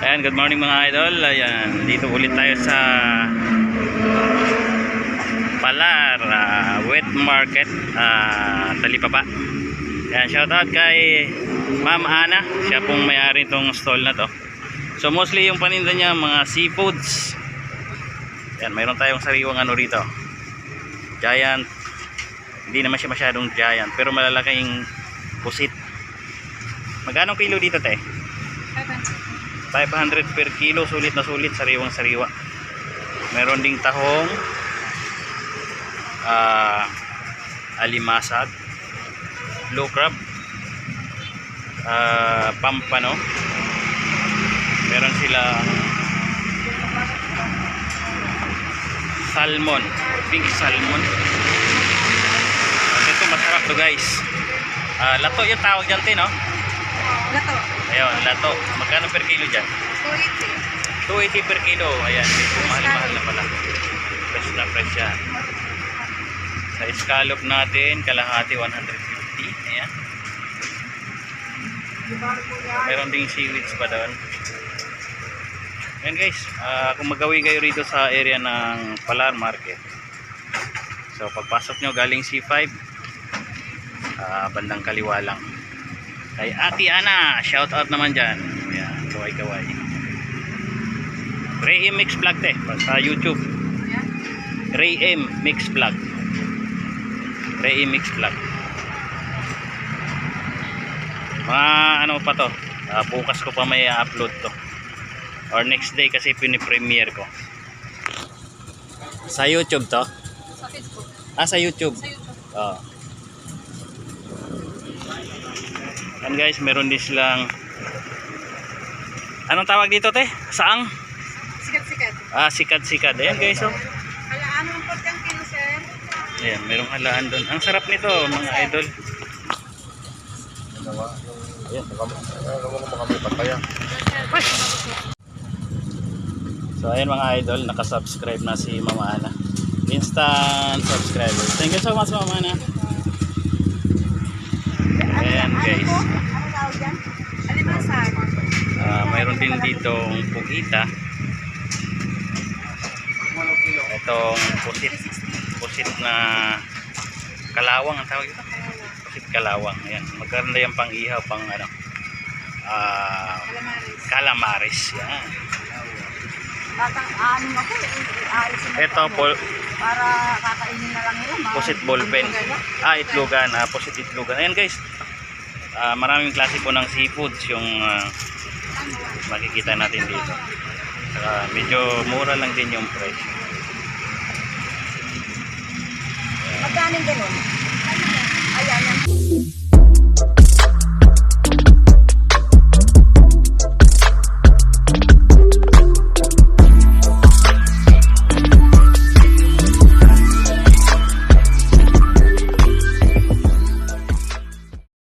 Ayan, good morning mga idol. Ayan, dito ulit tayo sa Palar Wet Market, Talipapa. Ayan, shoutout kay Ma'am Ana. Siya pong may-ari itong stall na to. So mostly yung paninda niya mga seafoods. Ayan, mayroon tayong sariwang ano rito, giant. Hindi naman siya masyadong giant, pero malalaking pusit. Magkano kilo dito, te? 500 per kilo, sulit na sulit, sariwang sariwa. Meron ding tahong, alimasag, blue crab, pampano. Meron sila salmon, big salmon. At ito masarap to guys. Lato yung tawag dyan, no? Lato. Ayun, lato. Magkano per kilo dyan? 280. 280 per kilo. Ayan, mahal-mahal na pala. Fresh na fresh yan. Sa scallop natin, kalahati 150. Ayan. Meron ding seaweeds pa doon. Ayan guys, kung magawi kayo rito sa area ng Palar Market, so pagpasok nyo galing C5, bandang kaliwa lang. Kay Ate Ana, shout out naman dyan. Ayan, kaway-kaway. Ray M Mix Vlog, sa YouTube. Ray M Mix Vlog. Ray M Mix Vlog. Mga ano pa to, bukas ko pa may upload to, or next day kasi pinipremiere ko sa YouTube to. Sa Facebook. Sa YouTube. Sa YouTube. Oo. And guys, meron din silang, anong tawag dito, te? Saang? Sikat-sikat. Sikat-sikat. Ayan guys, oh. Halaan mo po yung kilo, sir. Ayan, merong halaan doon. Ang sarap nito mga idol. Ayan, so ayan mga idol, nakasubscribe na si Mama Ana. Instant subscriber. Thank you so much Mama Ana. Ayan guys, Ano tawag yan? Alimasag. mayroon din ditong pugita. Itong pusit na kalawang ang tawag ito. Pusit kalawang. Ayan, maganda yung pang ihaw, pang ano, calamares. Yan. Batang ano ako, aalisin na Ito po, para kakainin na lang yun. pusit ballpen. Itlogan. Pusit itlogan. Ayan guys, maraming klase po ng seafoods yung makikita natin dito. Medyo mura lang din yung price. Magkano ganun?